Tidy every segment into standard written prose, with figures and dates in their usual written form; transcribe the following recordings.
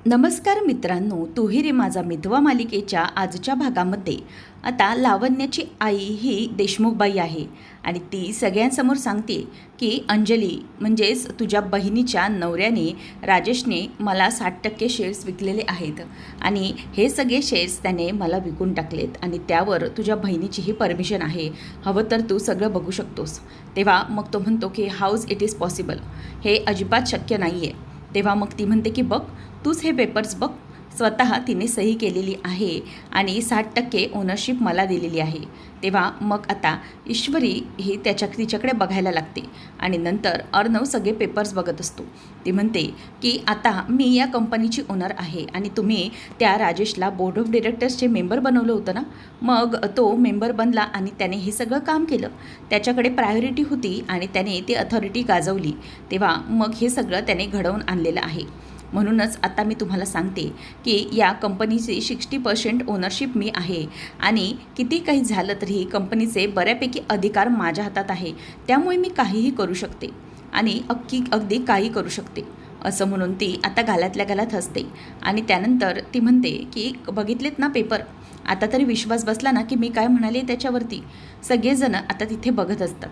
नमस्कार मित्रांनो, तूही रे माझा मितवा मालिकेच्या आजच्या भागामध्ये आता लावण्याची आई ही देशमुखबाई आहे आणि ती सगळ्यांसमोर सांगते की अंजली म्हणजेच तुझ्या बहिणीच्या नवऱ्याने राजेशने मला 60% शेअर्स विकलेले आहेत आणि हे सगळे शेअर्स त्याने मला विकून टाकलेत आणि त्यावर तुझ्या बहिणीचीही परमिशन आहे, हवं तर तू सगळं बघू शकतोस. तेव्हा मग तो म्हणतो की हाऊज इट इज पॉसिबल, हे अजिबात शक्य नाही आहे. तेव्हा मग ती म्हणते की बघ, तूच हे पेपर्स बघ, स्वतः तिने सही केलेली आहे आणि 60% ओनरशिप मला दिलेली आहे. तेव्हा मग आता ईश्वरी ही तिच्याकडे बघायला लागते आणि नंतर अर्णव सगळे पेपर्स बघत असतो. ती म्हणते की आता मी या कंपनीची ओनर आहे आणि तुम्ही त्या राजेशला बोर्ड ऑफ डिरेक्टर्सचे मेंबर बनवलं होतं ना, मग तो मेंबर बनला आणि त्याने हे सगळं काम केलं. त्याच्याकडे प्रायोरिटी होती आणि त्याने ती अथॉरिटी गाजवली. तेव्हा मग हे सगळं त्याने घडवून आणलेलं आहे. म्हणूनच आता मी तुम्हाला सांगते की या कंपनीची 60% ओनरशिप मी आहे आणि किती काही झालं तरी कंपनीचे बऱ्यापैकी अधिकार माझ्या हातात आहे. त्यामुळे मी काहीही करू शकते आणि अगदी काही करू शकते, असं म्हणून ती आता गालातल्या गालात हसते. आणि त्यानंतर ती म्हणते की बघितलेत ना पेपर, आता तरी विश्वास बसला ना की मी काय म्हणाले त्याच्यावरती. सगळेजण आता तिथे बघत असतात.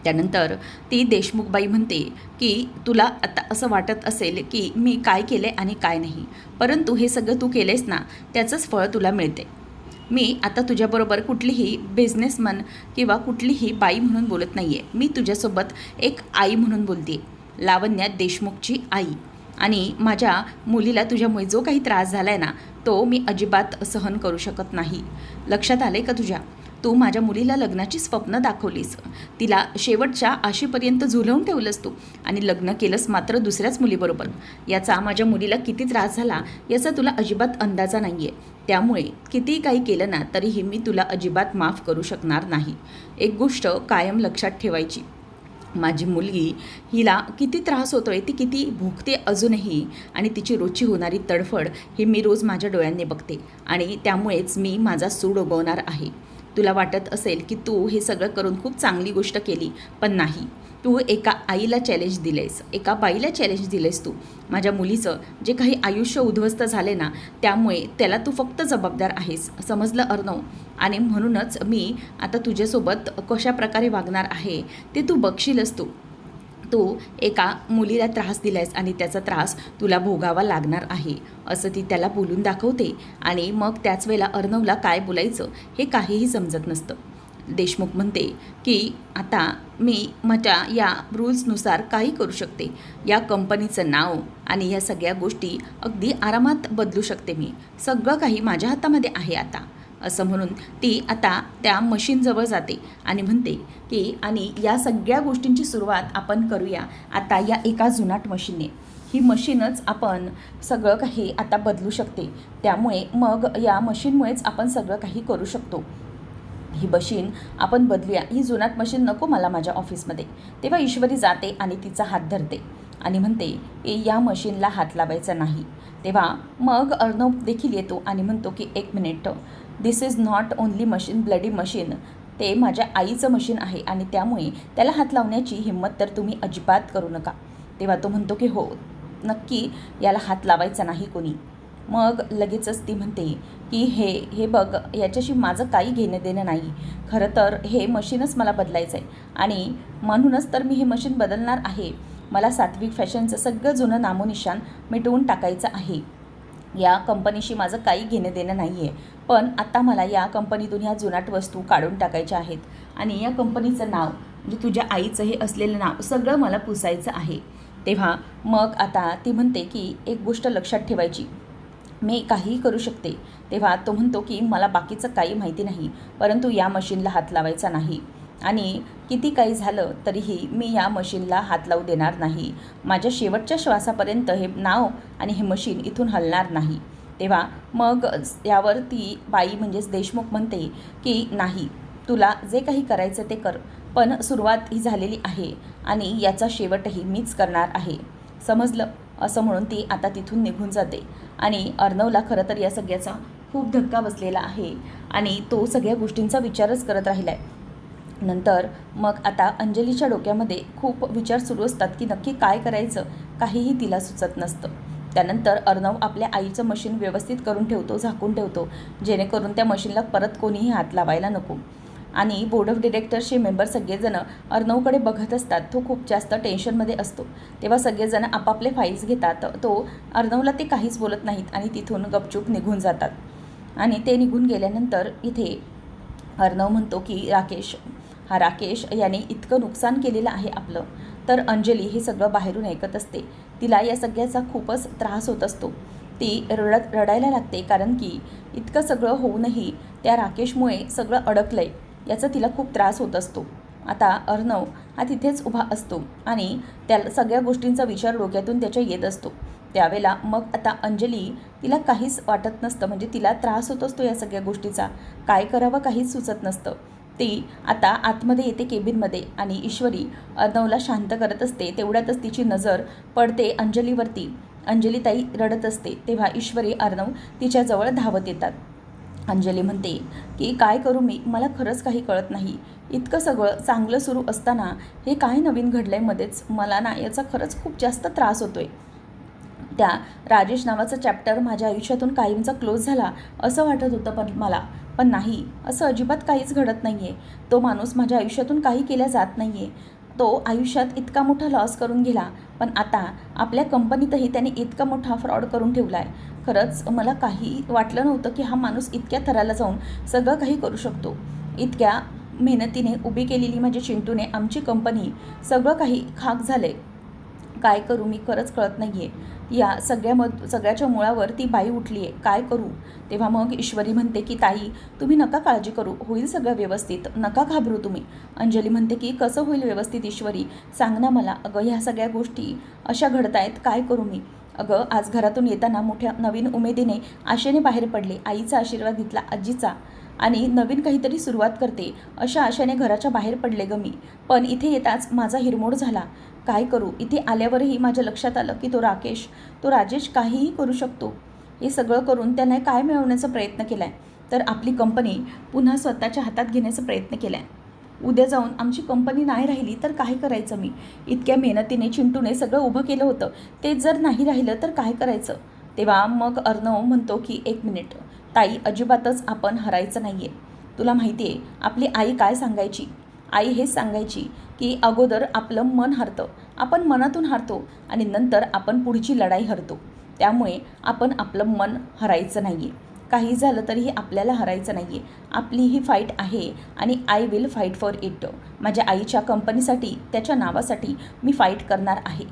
त्यानंतर ती देशमुखबाई म्हणते की तुला आता असं वाटत असेल की मी काय केले आणि काय नाही, परंतु हे सगळं तू केलेस ना, त्याचंच फळ तुला मिळते. मी आता तुझ्याबरोबर कुठलीही बिझनेसमन किंवा कुठलीही बाई म्हणून बोलत नाही आहे. मी तुझ्यासोबत एक आई म्हणून बोलते, लावण्या देशमुखची आई. आणि माझ्या मुलीला तुझ्यामुळे जो काही त्रास झाला आहे ना, तो मी अजिबात सहन करू शकत नाही. लक्षात आलं आहे का तुझ्या? तू माझ्या मुलीला लग्नाची स्वप्न दाखवलीस, तिला शेवटच्या आशेपर्यंत झुलवून ठेवलंस तू आणि लग्न केलंस मात्र दुसऱ्याच मुलीबरोबर. याचा माझ्या मुलीला किती त्रास झाला याचा तुला अजिबात अंदाजा नाही आहे. त्यामुळे कितीही काही केलं ना तरीही मी तुला अजिबात माफ करू शकणार नाही. एक गोष्ट कायम लक्षात ठेवायची, माझी मुलगी हिला किती त्रास होतो आहे, ती किती भोगते अजूनही आणि तिची रोजची होणारी तडफड ही मी रोज माझ्या डोळ्यांनी बघते आणि त्यामुळेच मी माझा सूड उगवणार आहे. तुला वाटत असेल की तू हे सगळं करून खूप चांगली गोष्ट केली, पण नाही. तू एका आईला चॅलेंज दिलेस, एका बाईला चॅलेंज दिलेस. तू माझ्या मुलीचं जे काही आयुष्य उद्ध्वस्त झाले ना, त्यामुळे त्याला तू फक्त जबाबदार आहेस, समजलं अर्णव? आणि म्हणूनच मी आता तुझ्यासोबत कशा प्रकारे वागणार आहे ते तू बघशीलच. तू एका मुलीला त्रास दिलायस आणि त्याचा त्रास तुला भोगावा लागणार आहे, असं ती त्याला बोलून दाखवते. आणि मग त्याच वेळेला अर्णवला काय बोलायचं हे काहीही समजत नसतं. देशमुख म्हणते की आता मी माझ्या या रूल्सनुसार काही करू शकते. या कंपनीचं नाव आणि या सगळ्या गोष्टी अगदी आरामात बदलू शकते. मी सगळं काही माझ्या हातामध्ये आहे आता, असं म्हणून ती आता त्या मशीनजवळ जाते आणि म्हणते की आणि या सगळ्या गोष्टींची सुरुवात आपण करूया आता या एका जुनाट मशीनने. ही मशीनच आपण सगळं काही आता बदलू शकते. त्यामुळे मग या मशीनमुळेच आपण सगळं काही करू शकतो. ही मशीन आपण बदलूया, ही जुनाट मशीन नको मला माझ्या ऑफिसमध्ये. तेव्हा ईश्वरी जाते आणि तिचा हात धरते आणि म्हणते की या मशीनला हात लावायचा नाही. तेव्हा मग अर्णव देखील येतो आणि म्हणतो की एक minute, this is not only machine, bloody machine. ते माझ्या आईचं मशीन आहे आणि त्यामुळे त्याला हात लावण्याची हिंमत तर तुम्ही अजिबात करू नका. तेव्हा तो म्हणतो की हो नक्की, याला हात लावायचा नाही कोणी. मग लगेचच ती म्हणते की हे बघ, याच्याशी माझं काही घेणं देणं नाही. खरं तर हे मशीनच मला बदलायचं आहे आणि म्हणूनच तर मी हे मशीन बदलणार आहे. मला सात्विक फॅशनचं सगळं जुनं नामोनिशान मिटवून टाकायचं आहे. या कंपनीशी माझं काही घेणं देणं नाही आहे, पण आता मला या कंपनीतून ह्या जुनाट वस्तू काढून टाकायच्या आहेत आणि या कंपनीचं नाव म्हणजे तुझ्या आईचं हे असलेलं नाव सगळं मला पुसायचं आहे. तेव्हा मग आता ती म्हणते की एक गोष्ट लक्षात ठेवायची, मी काहीही करू शकते. तेव्हा तो म्हणतो की मला बाकीचं काही माहिती नाही, परंतु या मशीनला हात लावायचा नाही आणि किती काही झालं तरीही मी या मशीनला हात लावू देणार नाही. माझ्या शेवटच्या श्वासापर्यंत हे नाव आणि हे मशीन इथून हलणार नाही. तेव्हा मग यावर ती बाई म्हणजेच देशमुख म्हणते की नाही, तुला जे काही करायचं ते कर, पण सुरुवात ही झालेली आहे आणि याचा शेवटही मीच करणार आहे, समजलं? असं म्हणून ती आता तिथून निघून जाते. आणि अर्णवला खरं तर या सगळ्याचा खूप धक्का बसलेला आहे आणि तो सगळ्या गोष्टींचा विचारच करत राहिला आहे. नंतर मग आता अंजलीच्या डोक्यामध्ये खूप विचार सुरू असतात की नक्की काय करायचं, काहीही तिला सुचत नसतं. त्यानंतर अर्णव आपल्या आईचं मशीन व्यवस्थित करून ठेवतो, झाकून ठेवतो, जेणेकरून त्या मशीनला परत कोणीही हात लावायला नको. आणि बोर्ड ऑफ डिरेक्टर्सचे मेंबर सगळेजण अर्णवकडे बघत असतात. तो खूप जास्त टेन्शनमध्ये असतो. तेव्हा सगळेजण आपापले फाईल्स घेतात. तो अर्णवला ते काहीच बोलत नाहीत आणि तिथून गपचूप निघून जातात. आणि ते निघून गेल्यानंतर इथे अर्णव म्हणतो की राकेश याने इतकं नुकसान केलेलं आहे आपलं. तर अंजली हे सगळं बाहेरून ऐकत असते. तिला या सगळ्याचा खूपच त्रास होत असतो. ती रडायला लागते, कारण की इतकं सगळं होऊनही त्या राकेशमुळे सगळं अडकलंय याचा तिला खूप त्रास होत असतो. आता अर्णव हा तिथेच उभा असतो आणि त्या सगळ्या गोष्टींचा विचार डोक्यातून त्याच्या येत असतो. त्यावेळेला मग आता अंजली, तिला काहीच वाटत नसतं, म्हणजे तिला त्रास होत असतो या सगळ्या गोष्टीचा. काय करावं काहीच सुचत नसतं. ती आता आतमध्ये येते केबिनमध्ये आणि ईश्वरी अर्णवला शांत करत असते. तेवढ्यातच तिची नजर पडते अंजलीवरती. अंजलीताई रडत असते. तेव्हा ईश्वरी अर्णव तिच्याजवळ धावत येतात. अंजली म्हणते की काय करू मी, मला खरंच काही कळत नाही. इतकं सगळं चांगलं सुरू असताना हे काय नवीन घडलंय मध्येच. मला ना याचा खरंच खूप जास्त त्रास होतोय. त्या राजेश नावाचा चॅप्टर माझ्या आयुष्यातून कायमचा क्लोज झाला असं वाटत होतं, पण नाही, असं अजिबात काहीच घडत नाही आहे. तो माणूस माझ्या आयुष्यातून काही केल्या जात नाही आहे. तो आयुष्यात इतका मोठा लॉस करून गेला, पण आता आपल्या कंपनीतही त्याने इतका मोठा फ्रॉड करून ठेवला आहे. खरंच मला काही वाटलं नव्हतं की हा माणूस इतक्या थराला जाऊन सगळं काही करू शकतो. इतक्या मेहनतीने उभी केलेली माझ्या चिंटूने आमची कंपनी सगळं काही खाक झालं आहे. काय करू मी, खरंच कळत नाही आहे. या सगळ्याच्या मुळावर ती बाई उठली आहे, काय करू. तेव्हा मग ईश्वरी म्हणते की ताई, तुम्ही नका काळजी करू, होईल सगळं व्यवस्थित, नका घाबरू तुम्ही. अंजली म्हणते की कसं होईल व्यवस्थित ईश्वरी, सांग ना मला. अगं ह्या सगळ्या गोष्टी अशा घडतायत, काय करू मी. अगं आज घरातून येताना मोठ्या नवीन उमेदीने आशेने बाहेर पडले. आईचा आशीर्वाद घेतला, आजीचा, आणि नवीन काहीतरी सुरुवात करते अशा आशेने घराच्या बाहेर पडले गं मी. पण इथे येताच माझा हिरमोड झाला. काय करू. इथे आल्यावरही माझ्या लक्षात आलं की तो राजेश काहीही करू शकतो. हे सगळं करून त्याने काय मिळवण्याचा प्रयत्न केला आहे, तर आपली कंपनी पुन्हा स्वतःच्या हातात घेण्याचा प्रयत्न केला आहे. उद्या जाऊन आमची कंपनी नाही राहिली तर काय करायचं मी. इतक्या मेहनतीने चिंटूने सगळं उभं केलं होतं, ते जर नाही राहिलं तर काय करायचं. तेव्हा मग अर्णव म्हणतो की 1 मिनिट ताई, अजिबातच आपण हरायचं नाही आहे. तुला माहिती आहे आपली आई काय सांगायची. आई हेच सांगायची की अगोदर आपलं मन हरतं, आपण मनातून हरतो आणि नंतर आपण पुढची लढाई हरतो. त्यामुळे आपण आपलं मन हरायचं नाही आहे. काही झालं तरीही आपल्याला हरायचं नाही आहे. आपली ही फाईट आहे आणि I will fight for it. माझ्या आईच्या कंपनीसाठी, त्याच्या नावासाठी मी फाईट करणार आहे.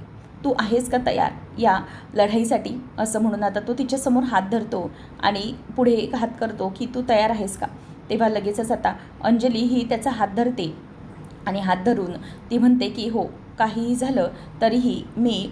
तू आहेस का तयार या लढाईसाठी, असं म्हणून आता तो तिच्यासमोर हात धरतो आणि पुढे एक हात करतो की तू तयार आहेस का. तेव्हा लगेचच आता अंजली ही त्याचा हात धरते आणि हात धरून ती म्हणते की हो, काहीही झालं तरीही मी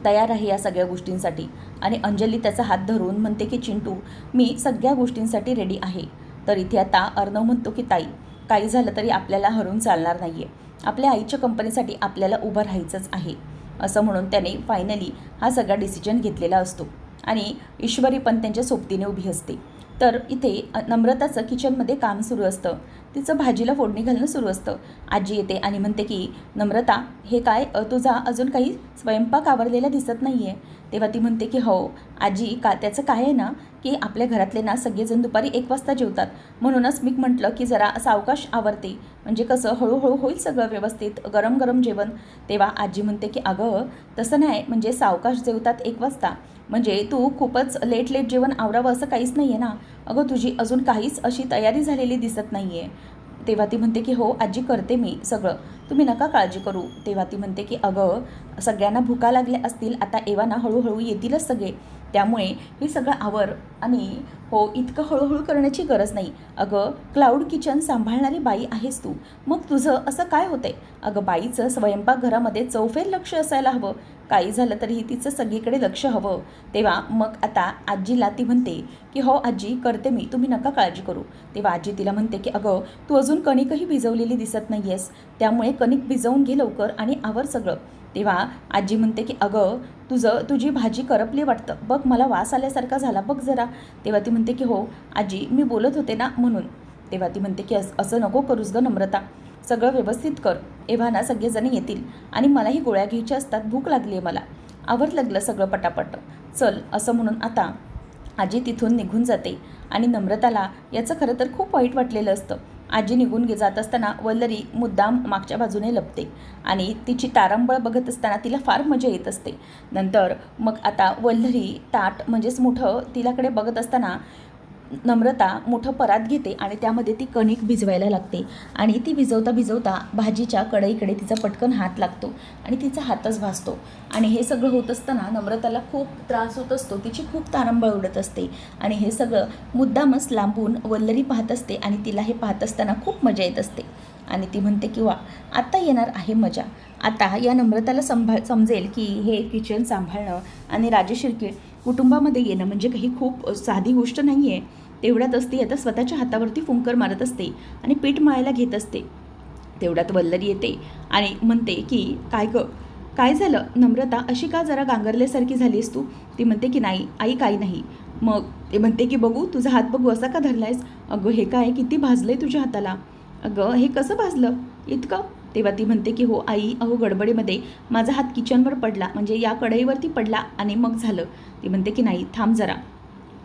तयार आहे या सगळ्या गोष्टींसाठी. आणि अंजली त्याचा हात धरून म्हणते की चिंटू, मी सगळ्या गोष्टींसाठी रेडी आहे. तर इथे आता अर्णव म्हणतो की ताई, काही झालं तरी आपल्याला हरून चालणार नाही आहे. आपल्या आईच्या कंपनीसाठी आपल्याला उभं राहायचंच आहे, असं म्हणून त्याने फायनली हा सगळा डिसिजन घेतलेला असतो. आणि ईश्वरी पण त्यांच्या सोबतीने उभी असते. तर इथे नम्रताचं किचनमध्ये काम सुरू असतं. तिचं भाजीला फोडणी घालणं सुरू असतं. आजी येते आणि म्हणते की नम्रता, हे काय, तुझा अजून काही स्वयंपाक आवरलेला दिसत नाही आहे. तेव्हा ती म्हणते की हो आजी, त्याचं काय आहे ना की आपल्या घरातले ना सगळेजण दुपारी 1 वाजता जेवतात, म्हणूनच मी म्हटलं की जरा सावकाश आवरते, म्हणजे कसं हळूहळू होईल सगळं व्यवस्थित, गरम गरम जेवण. तेव्हा आजी म्हणते की अगं तसं नाही, म्हणजे सावकाश जेवतात 1 वाजता, म्हणजे तू खूपच लेट जेवण आवरावं असं काहीच नाही आहे ना. अगं तुझी अजून काहीच अशी तयारी झालेली दिसत नाही आहे. तेव्हा ती म्हणते की हो आजी, करते मी सगळं, तुम्ही नका काळजी करू. तेव्हा ती म्हणते की अगं सगळ्यांना भुका लागल्या असतील, आता एव्हाना हळूहळू येतीलच सगळे, त्यामुळे हे सगळं आवर. आणि हो, इतकं हळूहळू करण्याची गरज नाही. अगं क्लाउड किचन सांभाळणारी बाई आहेस तू, मग तुझं असं काय होतंय. अगं बाईचं स्वयंपाकघरामध्ये चौफेर लक्ष असायला हवं, काही झालं तरीही तिचं सगळीकडे लक्ष हवं. तेव्हा मग आता आजीला ती म्हणते की हो आजी, करते मी, तुम्ही नका काळजी करू. तेव्हा आजी तिला म्हणते की अगं तू अजून कणिकही भिजवलेली दिसत नाही आहेस, त्यामुळे कणिक भिजवून घे लवकर आणि आवर सगळं. तेव्हा आजी म्हणते की अगं तुझी भाजी करपली वाटतं, बघ मला वास आल्यासारखा झाला, बघ जरा. तेव्हा ती म्हणते की हो आजी, मी बोलत होते ना म्हणून. तेव्हा ती म्हणते की असं नको करूस गं नम्रता, सगळं व्यवस्थित कर. एव्हा सगळेजण येतील आणि मलाही गोळ्या घ्यायच्या असतात, भूक लागली आहे मला. आवर लागलं सगळं पटापट. चल असं म्हणून आता आजी तिथून निघून जाते आणि नम्रताला याचं खरं तर खूप वाईट वाटलेलं असतं. आजी निघून जात असताना वल्लरी मुद्दाम मागच्या बाजूने लपते आणि तिची तारांबळ बघत असताना तिला फार मजा येत असते. नंतर मग आता वल्लरी ताट म्हणजेच मोठं तिलाकडे बघत असताना नम्रता मोठं परात घेते आणि त्यामध्ये ती कणिक भिजवायला लागते आणि ती भिजवता भिजवता भाजीच्या कढईकडे तिचा पटकन हात लागतो आणि तिचा हातच भासतो. आणि हे सगळं होत असताना नम्रताला खूप त्रास होत असतो, तिची खूप तारंबळ उडत असते आणि हे सगळं मुद्दामच लांबून वल्लरी पाहत असते आणि तिला हे पाहत असताना खूप मजा येत असते. आणि ती म्हणते की वा, आता येणार आहे मजा. आता या नम्रताला समजेल की हे किचन सांभाळणं आणि राजशिर्के कुटुंबामध्ये येणं म्हणजे काही खूप साधी गोष्ट नाही आहे. तेवढ्यातच ती आता स्वतःच्या हातावरती फुंकर मारत असते आणि पीठ मळायला घेत असते. तेवढ्यात वल्लरी येते आणि म्हणते की काय झालं नम्रता, अशी का जरा गांगरल्यासारखी झालीस तू? ती म्हणते की नाही आई, काही नाही. मग ते म्हणते की बघू तुझा हात, बघू असा का धरलायस? अगं हे काय, किती भाजलंय तुझ्या हाताला? अगं हे कसं भाजलं इतकं? तेव्हा ती म्हणते की हो आई, अहो गडबडीमध्ये माझा हात किचनवर पडला, म्हणजे या कढईवरती पडला आणि मग झालं. ती म्हणते की नाही थांब जरा,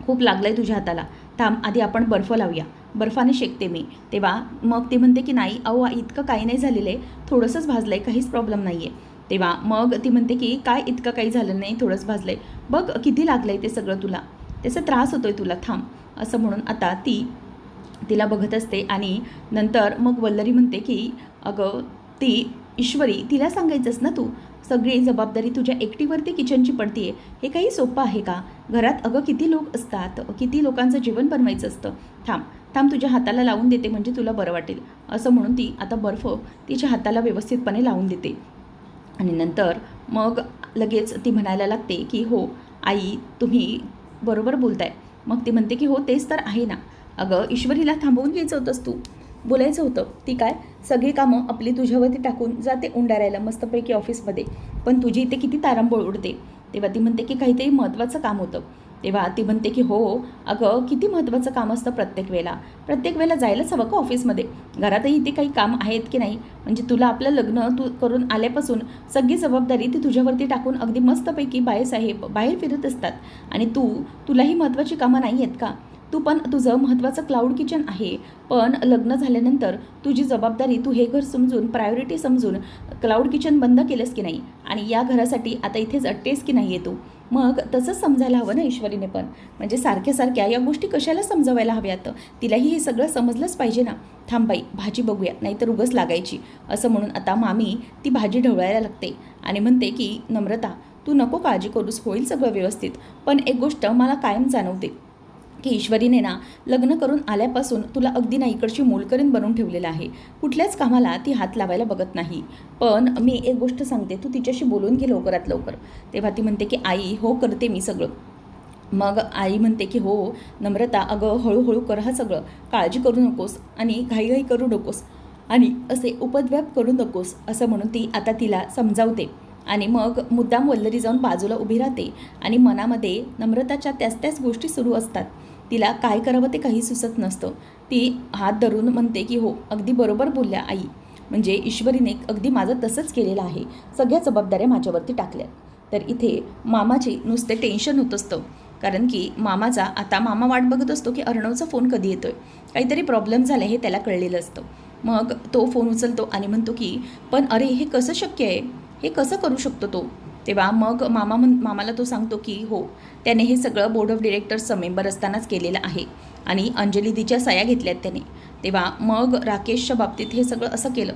खूप लागलं आहे तुझ्या हाताला, थांब आधी आपण बर्फ लावूया, बर्फाने शेकते मी. तेव्हा मग ती म्हणते की नाही अहो इतकं काही नाही झालेलं आहे, थोडंसंच भाजलं आहे, काहीच प्रॉब्लेम नाही आहे. तेव्हा मग ती म्हणते की काय इतकं काही झालं नाही, थोडंच भाजलं आहे, बघ किती लागलं आहे ते सगळं तुला, त्याचा त्रास होतो आहे तुला, थांब. असं म्हणून आता ती तिला बघत असते आणि नंतर मग वल्लरी म्हणते की अगं ती ईश्वरी, तिला सांगायचंस ना तू, सगळी जबाबदारी तुझ्या एकटीवरती किचनची पडते, हे काही सोपं आहे का? घरात अगं किती लोक असतात, किती लोकांचं जेवण बनवायचं असतं, थांब थांब तुझ्या हाताला लावून देते म्हणजे तुला बरं वाटेल. असं म्हणून ती आता बर्फ तिच्या हाताला व्यवस्थितपणे लावून देते आणि नंतर मग लगेच ती म्हणायला लागते की हो आई, तुम्ही बरोबर बोलताय. मग ती म्हणते की हो तेच तर आहे ना, अगं ईश्वरीला थांबवून घ्यायचं होतंस तू, बोलायचं होतं. ती काय सगळी कामं आपली तुझ्यावरती टाकून जाते उंडारायला मस्तपैकी ऑफिसमध्ये, पण तुझी इथे किती तारांबळ उडते. तेव्हा ती म्हणते की काहीतरी महत्त्वाचं काम होतं. तेव्हा ती म्हणते की हो अगं किती महत्त्वाचं काम असतं प्रत्येक वेळेला जायलाच हवं का ऑफिसमध्ये? घरातही इथे काही काम आहेत की नाही? म्हणजे तुला आपलं लग्न तू करून आल्यापासून सगळी जबाबदारी ती तुझ्यावरती टाकून अगदी मस्तपैकी बाईसाहेब बाहेर फिरत असतात आणि तुलाही महत्त्वाची कामं नाही आहेत का? तू पण तुझं महत्त्वाचं क्लाउड किचन आहे, पण लग्न झाल्यानंतर तुझी जबाबदारी, तू हे घर समजून प्रायोरिटी समजून क्लाउड किचन बंद केलंस की नाही आणि या घरासाठी आता इथेच अट्टेस की नाही आहे तू? मग तसंच समजायला हवं ना ईश्वरीने पण, म्हणजे सारख्या या गोष्टी कशाला समजवायला हव्यात? तिलाही हे सगळं समजलंच पाहिजे ना. थांब बाई, भाजी बघूया, नाहीतर उगच लागायची. असं म्हणून आता मामी ती भाजी ढवळायला लागते आणि म्हणते की नम्रता, तू नको काळजी करूस, होईल सगळं व्यवस्थित. पण एक गोष्ट मला कायम जाणवते की ईश्वरीने ना लग्न करून आल्यापासून तुला अगदी ना इकडची मोलकरीण बनवून ठेवलेलं आहे, कुठल्याच कामाला ती हात लावायला बघत नाही. पण मी एक गोष्ट सांगते, तू तिच्याशी बोलून घे लवकरात लवकर. तेव्हा ती म्हणते की आई हो करते मी सगळं. मग आई म्हणते की हो नम्रता, अगं हळूहळू कर हा सगळं, काळजी करू नकोस आणि घाईघाई करू नकोस आणि असे उपद्व्याप करू नकोस. असं म्हणून ती आता तिला समजावते आणि मग मुद्दाम वल्लरी जाऊन बाजूला उभी राहते आणि मनामध्ये नम्रताच्या त्याच गोष्टी सुरू असतात. तिला काय करावं ते काही सुचत नसतं. ती हात धरून म्हणते की हो अगदी बरोबर बोलल्या आई, म्हणजे ईश्वरीने अगदी माझं तसंच केलेलं आहे, सगळ्या जबाबदाऱ्या माझ्यावरती टाकल्या. तर इथे मामाचे नुसते टेन्शन होत असतं, कारण की मामा वाट बघत असतो की अर्णवचा फोन कधी येतोय, काहीतरी प्रॉब्लेम झाला हे त्याला कळलेलं असतं. मग तो फोन उचलतो आणि म्हणतो की पण अरे हे कसं शक्य आहे, हे कसं करू शकतो तो? तेव्हा मग मामाला तो सांगतो की हो त्याने हे सगळं बोर्ड ऑफ डिरेक्टर्सचं मेंबर असतानाच केलेलं आहे आणि अंजली दिच्या सह्या घेतल्यात त्याने. तेव्हा मग राकेशच्या बाबतीत हे सगळं असं केलं,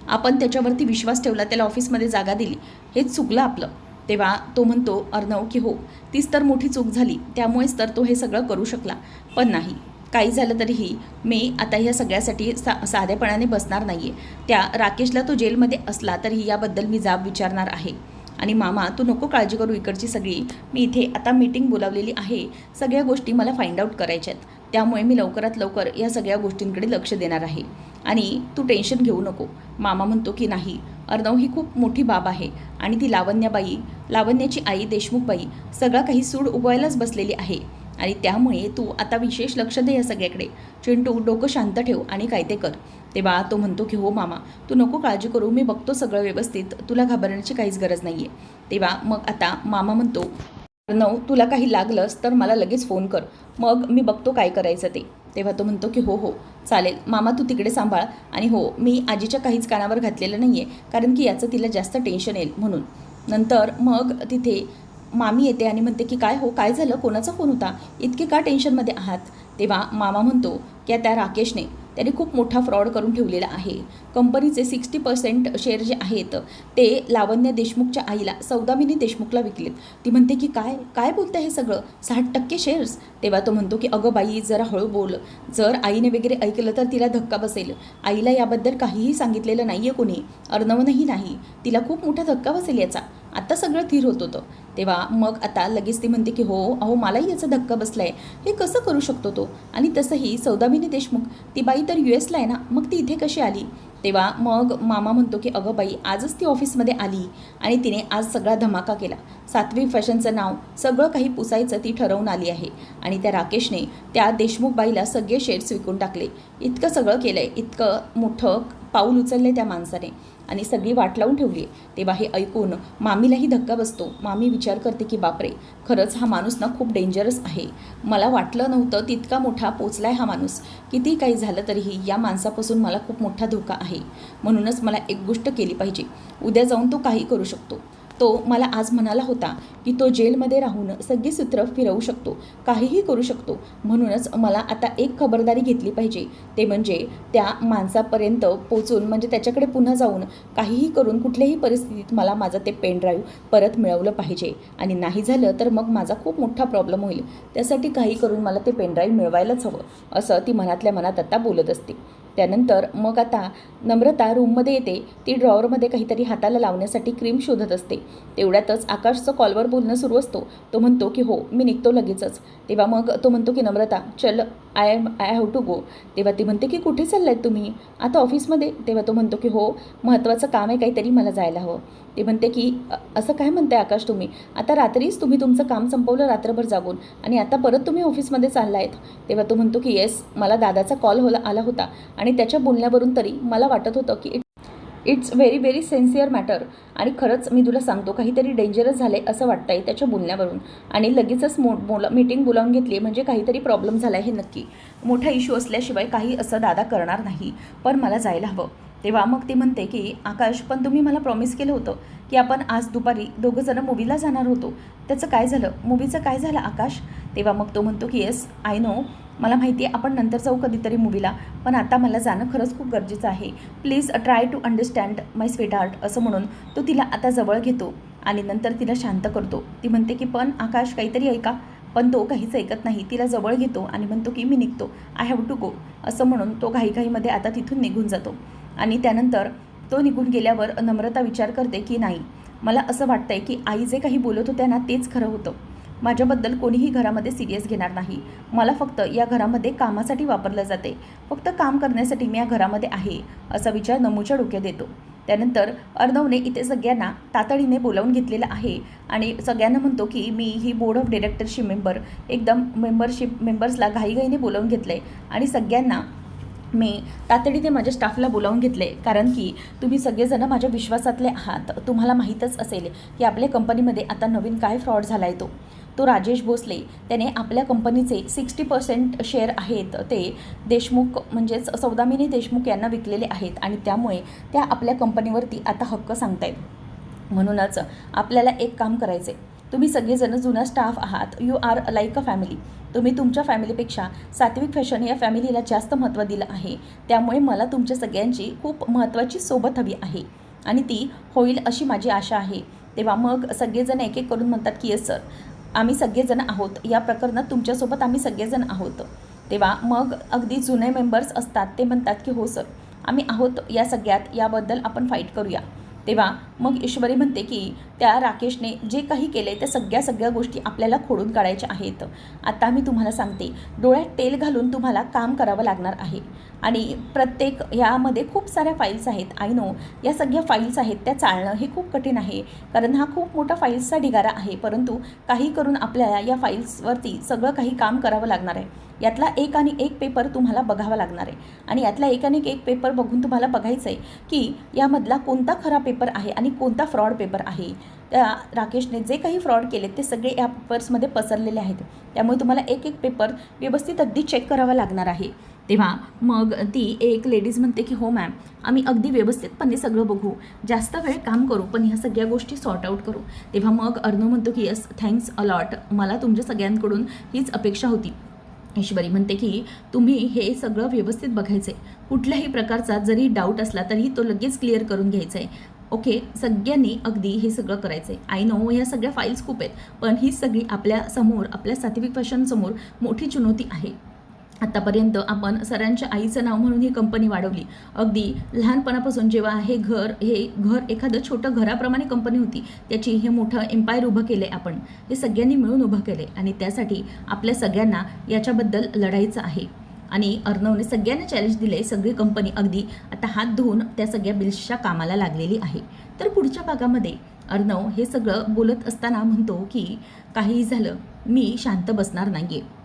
आपण त्याच्यावरती विश्वास ठेवला, त्याला ऑफिसमध्ये जागा दिली, हेच चुकलं आपलं. तेव्हा तो म्हणतो अर्णव की हो तीच तर मोठी चूक झाली, त्यामुळेच तर तो हे सगळं करू शकला. पण नाही, काही झालं तरीही मी आता ह्या सगळ्यासाठी साधेपणाने बसणार नाही आहे. त्या राकेशला तो जेलमध्ये असला तरीही याबद्दल मी जाब विचारणार आहे. आणि मामा तू नको काळजी करू, इकडची सगळी मी इथे आता मीटिंग बोलावलेली आहे, सगळ्या गोष्टी मला फाइंड आउट करायच्या आहेत, त्यामुळे मी लवकरात लवकर या सगळ्या गोष्टींकडे लक्ष देणार आहे आणि तू टेन्शन घेऊ नको. मामा म्हणतो की नाही, अर्णव ही खूप मोठी बाब आहे आणि ती लावण्याची आई देशमुखबाई सगळं काही सूड उगवायलाच बसलेली आहे आणि त्यामुळे तू आता विशेष लक्ष दे या सगळ्याकडे. चिंटू डोकं शांत ठेव आणि काय ते कर. तेव्हा तो म्हणतो की हो मामा तू नको काळजी करू, मी बघतो सगळं व्यवस्थित, तुला घाबरण्याची काहीच गरज नाही आहे. तेव्हा मग आता मामा म्हणतो अर्णव, तुला काही लागलंस तर मला लगेच फोन कर, मग मी बघतो काय करायचं ते. तेव्हा तो म्हणतो की हो हो चालेल मामा, तू तिकडे सांभाळ. आणि हो, मी आजीच्या काहीच कानावर घातलेलं नाही आहे, कारण की याचं तिला जास्त टेन्शन येईल म्हणून. नंतर मग तिथे मामी येते आणि म्हणते की काय हो, काय झालं, कोणाचा फोन होता, इतके का टेन्शनमध्ये आहात. तेव्हा मामा म्हणतो की त्या राकेशने त्याने खूप मोठा फ्रॉड करून ठेवलेला आहे. कंपनीचे 60% शेअर जे आहेत ते लावण्य देशमुखच्या आईला सौदामिनी देशमुखला विकलेत. ती म्हणते की काय काय बोलतं हे सगळं, 60% शेअर्स. तेव्हा तो म्हणतो की अगं बाई, जरा हळू बोल, जर आईने वगैरे ऐकलं तर तिला धक्का बसेल. आईला याबद्दल काहीही सांगितलेलं नाही आहे कोणी, अर्णवनंही नाही. तिला खूप मोठा धक्का बसेल याचा. आत्ता सगळं स्थिर होत होतं. तेव्हा मग आता लगेच ती म्हणते की हो अहो, मलाही याचा धक्का बसला आहे, हे कसं करू शकतो तो. आणि तसंही सौदामिनी देशमुख ती बाई तर US ला आहे ना, मग ती इथे कशी आली. तेव्हा मग मामा म्हणतो की अगं बाई, आजच ती ऑफिसमध्ये आली आणि तिने आज सगळा धमाका केला. सात्विक फॅशनचं नाव सगळं काही पुसायचं ती ठरवून आली आहे. आणि त्या राकेशने त्या देशमुख बाईला सगळे शेअर्स विकून टाकले. इतकं सगळं केलं आहे, इतकं मोठं पाऊल उचलले त्या माणसाने आणि सगळी वाट लावून ठेवली आहे. तेव्हा हे ऐकून मामीलाही धक्का बसतो. मामी विचार करते की बापरे, खरंच हा माणूस ना खूप डेंजरस आहे. मला वाटलं नव्हतं तितका मोठा पोचलाय हा माणूस. किती काही झालं तरीही या माणसापासून मला खूप मोठा धोका आहे. म्हणूनच मला एक गोष्ट केली पाहिजे. उद्या जाऊन तो काही करू शकतो. तो मला आज म्हणाला होता की तो जेलमध्ये राहून सगळी सूत्र फिरवू शकतो, काहीही करू शकतो. म्हणूनच मला आता एक खबरदारी घेतली पाहिजे, ते म्हणजे त्या माणसापर्यंत पोचून, म्हणजे त्याच्याकडे पुन्हा जाऊन काहीही करून कुठल्याही परिस्थितीत मला माझं ते पेन ड्राईव्ह परत मिळवलं पाहिजे. आणि नाही झालं तर मग माझा खूप मोठा प्रॉब्लेम होईल. त्यासाठी काही करून मला ते पेन ड्राईव्ह मिळवायलाच हवं, असं ती मनातल्या मनात आता बोलत असते. त्यानंतर मग आता नम्रता रूममध्ये येते. ती ड्रॉवरमध्ये काहीतरी हाताला लावण्यासाठी क्रीम शोधत असते. तेवढ्यातच आकाशचं कॉलवर बोलणं सुरू असतो. तो म्हणतो की हो मी निघतो लगेचच. तेव्हा मग तो म्हणतो की नम्रता चल, आय हॅव टू गो. तेव्हा ती म्हणते की कुठे चाललाय तुम्ही, आता ऑफिसमध्ये. तेव्हा तो म्हणतो की हो महत्त्वाचं काम आहे काहीतरी, मला जायला हवं. ती म्हणते की असं काय म्हणताय आकाश तुम्ही, आता रात्रीच तुम्ही तुमचं काम संपवलं रात्रभर जागून आणि आता परत तुम्ही ऑफिसमध्ये चाललायत. तेव्हा तो म्हणतो की येस, मला दादाचा कॉल आला होता आणि त्याच्या बोलण्यावरून तरी मला वाटत होतं की इट्स व्हेरी सेन्सिअर मॅटर. आणि खरंच मी तुला सांगतो काहीतरी डेंजरस झाले असं वाटतंय त्याच्या बोलण्यावरून. आणि लगेचच मीटिंग बोलावून घेतली, म्हणजे काहीतरी प्रॉब्लेम झाला आहे हे नक्की. मोठा इश्यू असल्याशिवाय काही असं दादा करणार नाही, पण मला जायला हवं. तेव्हा मग ती म्हणते की आकाश, पण तुम्ही मला प्रॉमिस केलं होतं की आपण आज दुपारी दोघंजणं मूवीला जाणार होतो, त्याचं काय झालं, मूवीचं काय झालं आकाश. तेव्हा मग तो म्हणतो की येस आय नो, मला माहिती आहे आपण नंतर जाऊ कधीतरी मूवीला, पण आता मला जाणं खरंच खूप गरजेचं आहे. Please try to understand my sweetheart, असं म्हणून तो तिला आता जवळ घेतो आणि नंतर तिला शांत करतो. ती म्हणते की पण आकाश काहीतरी ऐका, पण तो काहीच ऐकत नाही. तिला जवळ घेतो आणि म्हणतो की मी निघतो, आय हॅव टू गो, असं म्हणून तो घाईमध्ये आता तिथून निघून जातो. आणि त्यानंतर तो निघून गेल्यावर नम्रता विचार करते की नाही, मला असं वाटतंय की आई जे काही बोलत होत्या ना तेच खरं होतं. माझ्याबद्दल कोणीही घरामध्ये सिरियस घेणार नाही. मला फक्त या घरामध्ये कामासाठी वापरलं जाते, फक्त काम करण्यासाठी मी या घरामध्ये आहे, असा विचार नमूच्या डोक्यात येतो. त्यानंतर अर्णवने इथे सगळ्यांना तातडीने बोलावून घेतलेलं आहे आणि सगळ्यांना म्हणतो की मी ही बोर्ड ऑफ डिरेक्टरशिप एकदम मेंबर्सला घाईघाईने बोलावून घेतलं आहे आणि सगळ्यांना मी तातडीने माझ्या स्टाफला बोलावून घेतले, कारण की तुम्ही सगळेजण माझ्या विश्वासातले आहात. तुम्हाला माहीतच असेल की आपल्या कंपनीमध्ये आता नवीन काय फ्रॉड झाला आहे. तो राजेश भोसले त्याने आपल्या कंपनीचे 60% शेअर आहेत ते देशमुख, म्हणजेच सौदामिनी देशमुख यांना विकलेले आहेत आणि त्यामुळे त्या आपल्या कंपनीवरती आता हक्क सांगतायत. म्हणूनच आपल्याला एक काम करायचे, तुम्ही सगळेजण जुना स्टाफ आहात, you are like a family. तुम्ही तुमच्या फॅमिलीपेक्षा सात्विक फॅशन या फॅमिलीला जास्त महत्त्व दिलं आहे. त्यामुळे मला तुमच्या सगळ्यांची खूप महत्त्वाची सोबत हवी आहे आणि ती होईल अशी माझी आशा आहे. तेव्हा मग सगळेजण एक एक करून म्हणतात की येस सर, आम्ही सगळेजण आहोत, या प्रकरणात तुमच्यासोबत आम्ही सगळेजण आहोत. तेव्हा मग अगदी जुने मेंबर्स असतात ते म्हणतात की हो सर, आम्ही आहोत या सगळ्यात, याबद्दल आपण फाईट करूया. तेव्हा मग ईश्वरी म्हणते की त्या राकेशने जे काही केले त्या सगळ्या गोष्टी आपल्याला खोडून काढायच्या आहेत. आता मी तुम्हाला सांगते, डोळ्यात तेल घालून तुम्हाला काम करावं लागणार आहे आणि प्रत्येक यामध्ये खूप साऱ्या फाईल्स आहेत. आय नो या सगळ्या फाईल्स आहेत, त्या चालणं हे खूप कठीण आहे, कारण हा खूप मोठा फाईल्सचा ढिगारा आहे. परंतु काही करून आपल्याला या फाईल्सवरती सगळं काही काम करावं लागणार आहे. यातला एक आणि एक पेपर तुम्हाला बघावा लागणार आहे आणि यातला एक आणि एक पेपर बघून तुम्हाला बघायचं आहे की यामधला कोणता खरा पेपर आहे आणि आणि कोणता फ्रॉड पेपर आहे. त्या राकेशने जे काही फ्रॉड केले ते सगळे या पेपर्समध्ये पसरलेले आहेत. त्यामुळे तुम्हाला एक एक पेपर व्यवस्थित अगदी चेक करावा लागणार आहे. तेव्हा मग ती एक लेडीज म्हणते की हो मॅम, आम्ही अगदी व्यवस्थितपणे सगळं बघू, जास्त वेळ काम करू, पण ह्या सगळ्या गोष्टी सॉर्ट आऊट करू. तेव्हा मग अर्णव म्हणतो की यस, थँक्स अलॉट, मला तुमच्या सगळ्यांकडून हीच अपेक्षा होती. ईश्वरी म्हणते की तुम्ही हे सगळं व्यवस्थित बघायचं आहे, कुठल्याही प्रकारचा जरी डाऊट असला तरी तो लगेच क्लिअर करून घ्यायचा आहे. ओके, सगळ्यांनी अगदी हे सगळं करायचं आहे. आय नो ह्या सगळ्या फाईल्स खूप आहेत, पण ही सगळी आपल्यासमोर, आपल्या सर्टिफिकेशनसमोर मोठी चुनौती आहे. आत्तापर्यंत आपण सरांच्या आईचं नाव म्हणून ही कंपनी वाढवली. अगदी लहानपणापासून जेव्हा हे घर एखादं छोटं घराप्रमाणे कंपनी होती, त्याची हे मोठं एम्पायर उभं केलं आहे आपण. हे सगळ्यांनी मिळून उभं केलं आहे आणि त्यासाठी आपल्या सगळ्यांना याच्याबद्दल लढायचं आहे. आणि अर्णवने सगळ्यांना चॅलेंज दिलं आहे. सगळी कंपनी अगदी आता हात धुवून त्या सगळ्या बिल्सच्या कामाला लागलेली आहे. तर पुढच्या भागामध्ये अर्णव हे सगळं बोलत असताना म्हणतो की काही झालं, मी शांत बसणार नाही आहे.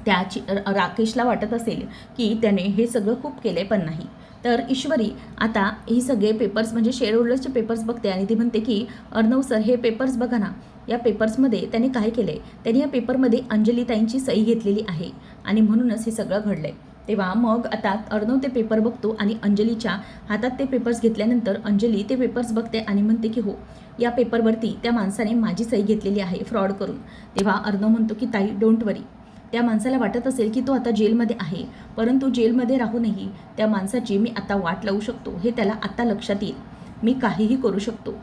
राकेशला वाटत असेल की त्याने हे सगळं खूप केले, पण नाही. तर ईश्वरी आता ही सगळे पेपर्स म्हणजे शेअर होल्डरचे पेपर्स बघते आणि ती म्हणते की अर्णव सर, हे पेपर्स बघा ना, या पेपर्समध्ये त्याने काय केलं आहे, त्याने या पेपरमध्ये अंजलीताईंची सही घेतलेली आहे आणि म्हणूनच हे सगळं घडलं आहे. तेव्हा मग आता अर्णव ते पेपर बघतो आणि अंजलीच्या हातात ते पेपर्स घेतल्यानंतर अंजली ते पेपर्स बघते आणि म्हणते की हो, या पेपरवरती त्या माणसाने माझी सही घेतलेली आहे फ्रॉड करून. तेव्हा अर्णव म्हणतो की ताई, डोंट वरी. त्या माणसाला वाटत असेल की तो आता जेलमध्ये आहे, परंतु जेलमध्ये राहूनही त्या माणसाची मी आता वाट लावू शकतो, हे त्याला आता लक्षात येईल. मी काहीही करू शकतो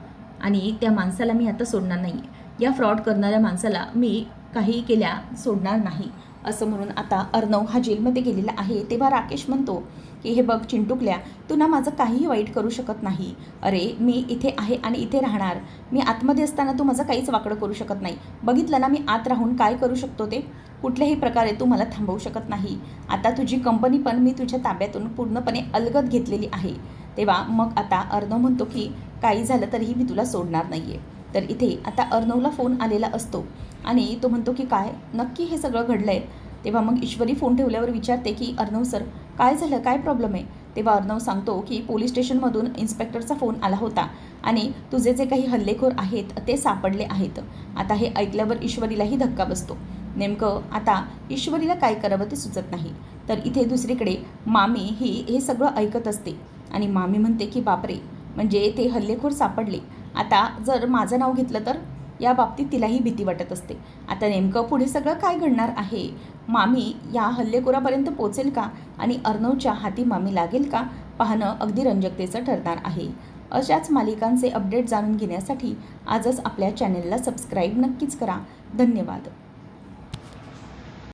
आणि त्या माणसाला मी आता सोडणार नाही. या फ्रॉड करणाऱ्या माणसाला मी काही केल्या सोडणार नाही, असं म्हणून आता अर्णव हा जेलमध्ये गेलेला आहे. तेव्हा राकेश म्हणतो की हे बघ चिंटुकल्या, तू ना माझं काहीही वाईट करू शकत नाही. अरे, मी इथे आहे आणि इथे राहणार. मी आतमध्ये असताना तू माझं काहीच वाकडं करू शकत नाही. बघितलं ना मी आत राहून काय करू शकतो ते. कुठल्याही प्रकारे तू मला थांबवू शकत नाही. आता तुझी कंपनी पण मी तुझ्या ताब्यातून पूर्णपणे अलगद घेतलेली आहे. तेव्हा मग आता अर्णव म्हणतो की काही झालं तरीही मी तुला सोडणार नाही आहे. तर इथे आता अर्णवला फोन आलेला असतो आणि तो म्हणतो की काय नक्की हे सगळं घडलं आहे. तेव्हा मग ईश्वरी फोन ठेवल्यावर विचारते की अर्णव सर, काय झालं, काय प्रॉब्लेम आहे. तेव्हा अर्णव सांगतो की पोलीस स्टेशनमधून इन्स्पेक्टरचा फोन आला होता आणि तुझे जे काही हल्लेखोर आहेत ते सापडले आहेत. आता हे ऐकल्यावर ईश्वरीलाही धक्का बसतो. नेमकं आता ईश्वरीला काय करावं ते सुचत नाही. तर इथे दुसरीकडे मामी हे सगळं ऐकत असते आणि मामी म्हणते की बापरे, म्हणजे ते हल्लेखोर सापडले. आता जर माझं नाव घेतलं तर या बाबतीत तिलाही भीती वाटत असते. आता नेमकं पुढे सगळं काय घडणार आहे, मामी या हल्लेखोरापर्यंत पोचेल का आणि अर्णवच्या हाती मामी लागेल का, पाहणं अगदी रंजकतेचं ठरणार आहे. अशाच मालिकांचे अपडेट जाणून घेण्यासाठी आजच आपल्या चॅनेलला सबस्क्राईब नक्कीच करा. धन्यवाद.